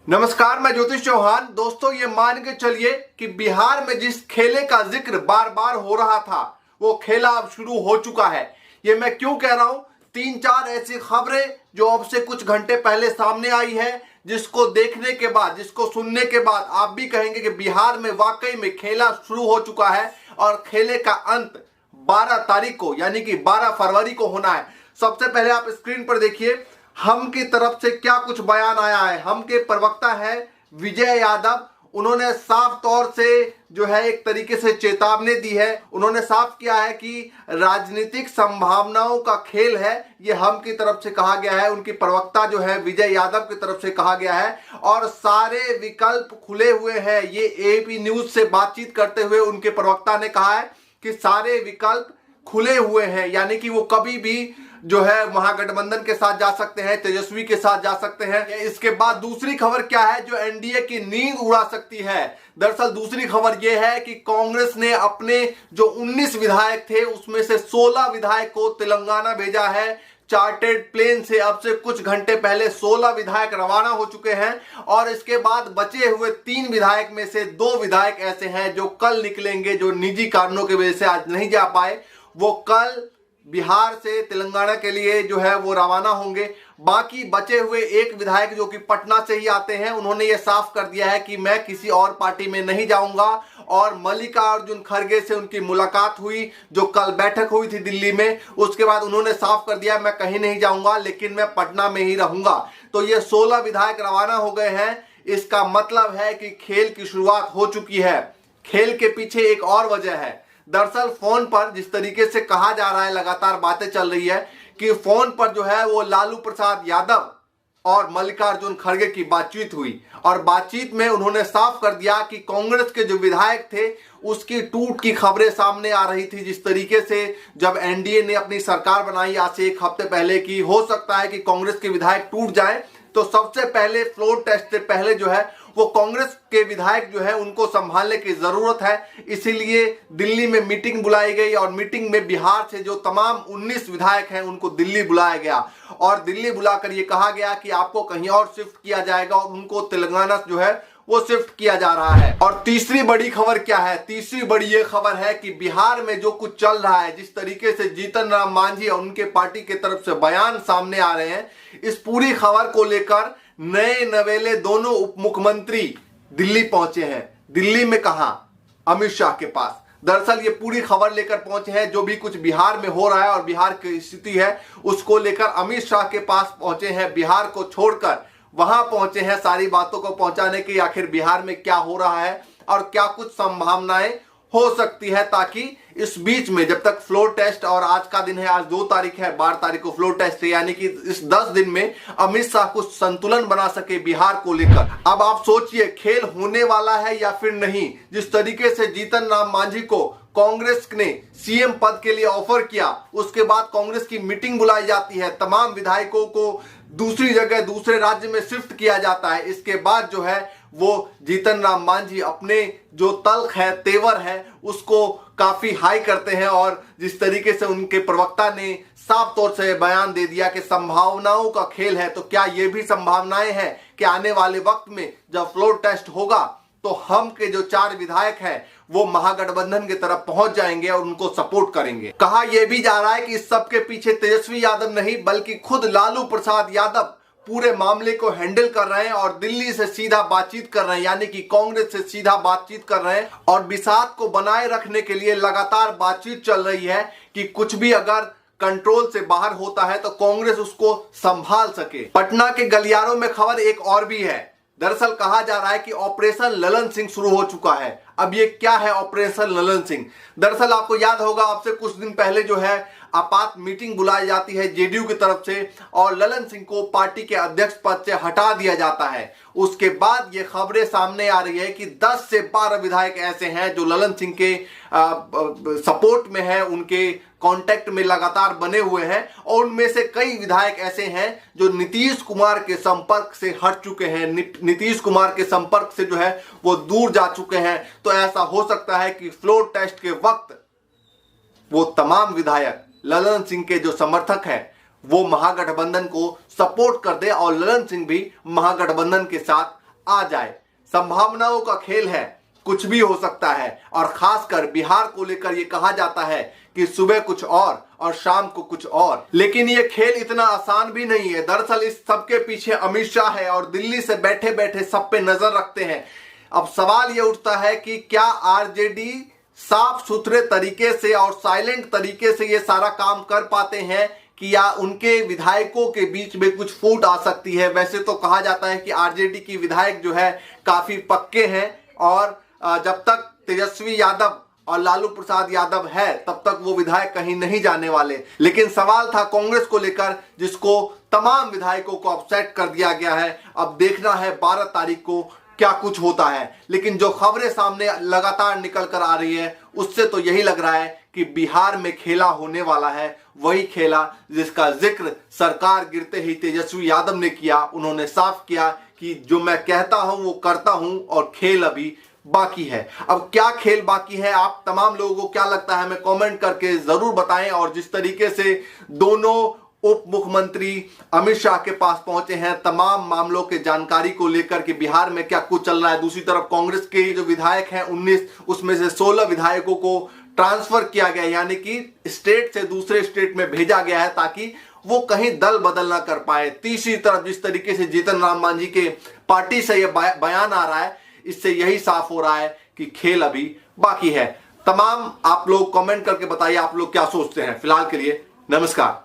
नमस्कार, मैं ज्योतिष चौहान। दोस्तों, ये मान के चलिए कि बिहार में जिस खेले का जिक्र बार बार हो रहा था वो खेला अब शुरू हो चुका है। ये मैं क्यों कह रहा हूं? तीन चार ऐसी खबरें जो अब से कुछ घंटे पहले सामने आई है, जिसको देखने के बाद, जिसको सुनने के बाद आप भी कहेंगे कि बिहार में वाकई में खेला शुरू हो चुका है और खेले का अंत 12 तारीख को यानी कि 12 फरवरी को होना है। सबसे पहले आप स्क्रीन पर देखिए हम की तरफ से क्या कुछ बयान आया है। हम के प्रवक्ता है विजय यादव। उन्होंने साफ तौर से जो है एक तरीके से चेतावनी दी है। उन्होंने साफ किया है कि राजनीतिक संभावनाओं का खेल है, ये हम की तरफ से कहा गया है। उनकी प्रवक्ता जो है विजय यादव की तरफ से कहा गया है और सारे विकल्प खुले हुए हैं। ये एपी न्यूज से बातचीत करते हुए उनके प्रवक्ता ने कहा है कि सारे विकल्प खुले हुए हैं, यानी कि वो कभी भी जो है महागठबंधन के साथ जा सकते हैं, तेजस्वी के साथ जा सकते हैं। इसके बाद दूसरी खबर क्या है जो एनडीए की नींद उड़ा सकती है? दरअसल दूसरी खबर यह है कि कांग्रेस ने अपने जो 19 विधायक थे उसमें से 16 विधायक को तेलंगाना भेजा है। चार्टेड प्लेन से अब से कुछ घंटे पहले 16 विधायक रवाना हो चुके हैं और इसके बाद बचे हुए 3 विधायक में से 2 विधायक ऐसे हैं जो कल निकलेंगे, जो निजी कारणों की वजह से आज नहीं जा पाए। वो कल बिहार से तेलंगाना के लिए जो है वो रवाना होंगे। बाकी बचे हुए एक विधायक जो कि पटना से ही आते हैं, उन्होंने ये साफ कर दिया है कि मैं किसी और पार्टी में नहीं जाऊंगा। और मल्लिकार्जुन खड़गे से उनकी मुलाकात हुई, जो कल बैठक हुई थी दिल्ली में, उसके बाद उन्होंने साफ कर दिया मैं कहीं नहीं जाऊंगा, लेकिन मैं पटना में ही रहूंगा। तो ये 16 विधायक रवाना हो गए हैं। इसका मतलब है कि खेल की शुरुआत हो चुकी है। खेल के पीछे एक और वजह है। दरअसल फोन पर जिस तरीके से कहा जा रहा है, लगातार बातें चल रही है कि फोन पर जो है वो लालू प्रसाद यादव और मल्लिकार्जुन खड़गे की बातचीत हुई और बातचीत में उन्होंने साफ कर दिया कि कांग्रेस के जो विधायक थे उसकी टूट की खबरें सामने आ रही थी। जिस तरीके से जब एनडीए ने अपनी सरकार बनाई आज से 1 हफ्ते पहले की, हो सकता है कि कांग्रेस के विधायक टूट जाए, तो सबसे पहले फ्लोर टेस्ट से पहले जो है वो कांग्रेस के विधायक जो है उनको संभालने की जरूरत है। इसीलिए दिल्ली में मीटिंग बुलाई गई और मीटिंग में बिहार से जो तमाम 19 विधायक हैं उनको दिल्ली बुलाया गया और दिल्ली बुलाकर ये कहा गया कि आपको कहीं और शिफ्ट किया जाएगा और उनको तेलंगाना जो है वो शिफ्ट किया जा रहा है। और तीसरी बड़ी खबर क्या है? तीसरी बड़ी ये खबर है कि बिहार में जो कुछ चल रहा है, जिस तरीके से जीतन राम मांझी और उनके पार्टी की तरफ से बयान सामने आ रहे हैं, इस पूरी खबर को लेकर नए नवेले दोनों उप मुख्यमंत्री दिल्ली पहुंचे हैं। दिल्ली में कहां? अमित शाह के पास। दरअसल ये पूरी खबर लेकर पहुंचे हैं, जो भी कुछ बिहार में हो रहा है और बिहार की स्थिति है उसको लेकर अमित शाह के पास पहुंचे हैं। बिहार को छोड़कर वहां पहुंचे हैं सारी बातों को पहुंचाने की, आखिर बिहार में क्या हो रहा है और क्या कुछ संभावनाएं हो सकती है, ताकि इस बीच में जब तक फ्लोर टेस्ट, और आज का दिन है, आज 2 तारीख है, 12 तारीख को फ्लोर टेस्ट है, यानी कि इस 10 दिन में अमित शाह कुछ संतुलन बना सके बिहार को लेकर। अब आप सोचिए खेल होने वाला है या फिर नहीं। जिस तरीके से जीतन राम मांझी को कांग्रेस ने सीएम पद के लिए ऑफर किया, उसके बाद कांग्रेस की मीटिंग बुलाई जाती है, तमाम विधायकों को दूसरी जगह दूसरे राज्य में शिफ्ट किया जाता है। इसके बाद जो है वो जीतन राम मांझी अपने जो तल्ख है, तेवर है, उसको काफी हाई करते हैं और जिस तरीके से उनके प्रवक्ता ने साफ तौर से बयान दे दिया कि संभावनाओं का खेल है, तो क्या ये भी संभावनाएं हैं कि आने वाले वक्त में जब फ्लोर टेस्ट होगा तो हम के जो 4 विधायक हैं वो महागठबंधन की तरफ पहुंच जाएंगे और उनको सपोर्ट करेंगे। कहा यह भी जा रहा है कि इस सब के पीछे तेजस्वी यादव नहीं बल्कि खुद लालू प्रसाद यादव पूरे मामले को हैंडल कर रहे हैं और दिल्ली से सीधा बातचीत कर रहे हैं, यानी कि कांग्रेस से सीधा बातचीत कर रहे हैं और बिसात को बनाए रखने के लिए लगातार बातचीत चल रही है कि कुछ भी अगर कंट्रोल से बाहर होता है तो कांग्रेस उसको संभाल सके। पटना के गलियारों में खबर एक और भी है। दरअसल कहा जा रहा है कि ऑपरेशन ललन सिंह शुरू हो चुका है। अब ये क्या है ऑपरेशन ललन सिंह? दरअसल आपको याद होगा, आपसे कुछ दिन पहले जो है आपात मीटिंग बुलाई जाती है जेडीयू की तरफ से और ललन सिंह को पार्टी के अध्यक्ष पद से हटा दिया जाता है। उसके बाद ये खबरें सामने आ रही है कि 10 से 12 विधायक ऐसे हैं जो ललन सिंह के सपोर्ट में है, उनके कांटेक्ट में लगातार बने हुए हैं और उनमें से कई विधायक ऐसे हैं जो नीतीश कुमार के संपर्क से हट चुके हैं, नीतीश कुमार के संपर्क से जो है वो दूर जा चुके हैं। तो ऐसा हो सकता है कि फ्लोर टेस्ट के वक्त वो तमाम विधायक ललन सिंह के जो समर्थक हैं वो महागठबंधन को सपोर्ट कर दे और ललन सिंह भी महागठबंधन के साथ आ जाए। संभावनाओं का खेल है, कुछ भी हो सकता है। और खासकर बिहार को लेकर यह कहा जाता है कि सुबह कुछ और शाम को कुछ और। लेकिन यह खेल इतना आसान भी नहीं है। दरअसल इस सब के पीछे अमित शाह है और दिल्ली से बैठे बैठे सब पे नजर रखते हैं। अब सवाल यह उठता है कि क्या आरजेडी साफ सुथरे तरीके से और साइलेंट तरीके से यह सारा काम कर पाते हैं कि या उनके विधायकों के बीच में कुछ फूट आ सकती है। वैसे तो कहा जाता है कि आरजेडी की विधायक जो है काफी पक्के हैं और जब तक तेजस्वी यादव और लालू प्रसाद यादव है तब तक वो विधायक कहीं नहीं जाने वाले। लेकिन सवाल था कांग्रेस को लेकर, जिसको तमाम विधायकों को अपसेट कर दिया गया है। अब देखना है 12 तारीख को क्या कुछ होता है। लेकिन जो खबरें सामने लगातार निकल कर आ रही है उससे तो यही लग रहा है कि बिहार में खेला होने वाला है, वही खेला जिसका जिक्र सरकार गिरते ही तेजस्वी यादव ने किया। उन्होंने साफ किया कि जो मैं कहता हूं वो करता हूं और खेल अभी बाकी है। अब क्या खेल बाकी है, आप तमाम लोगों को क्या लगता है, हमें कमेंट करके जरूर बताएं। और जिस तरीके से दोनों उप मुख्यमंत्री अमित शाह के पास पहुंचे हैं तमाम मामलों के जानकारी को लेकर कि बिहार में क्या कुछ चल रहा है। दूसरी तरफ कांग्रेस के जो विधायक हैं 19, उसमें से 16 विधायकों को ट्रांसफर किया गया, यानी कि स्टेट से दूसरे स्टेट में भेजा गया है ताकि वो कहीं दल बदल ना कर पाए। तीसरी तरफ जिस तरीके से जीतन राम मांझी के पार्टी से यह बयान आ रहा है, इससे यही साफ हो रहा है कि खेल अभी बाकी है। तमाम आप लोग कमेंट करके बताइए आप लोग क्या सोचते हैं। फिलहाल के लिए नमस्कार।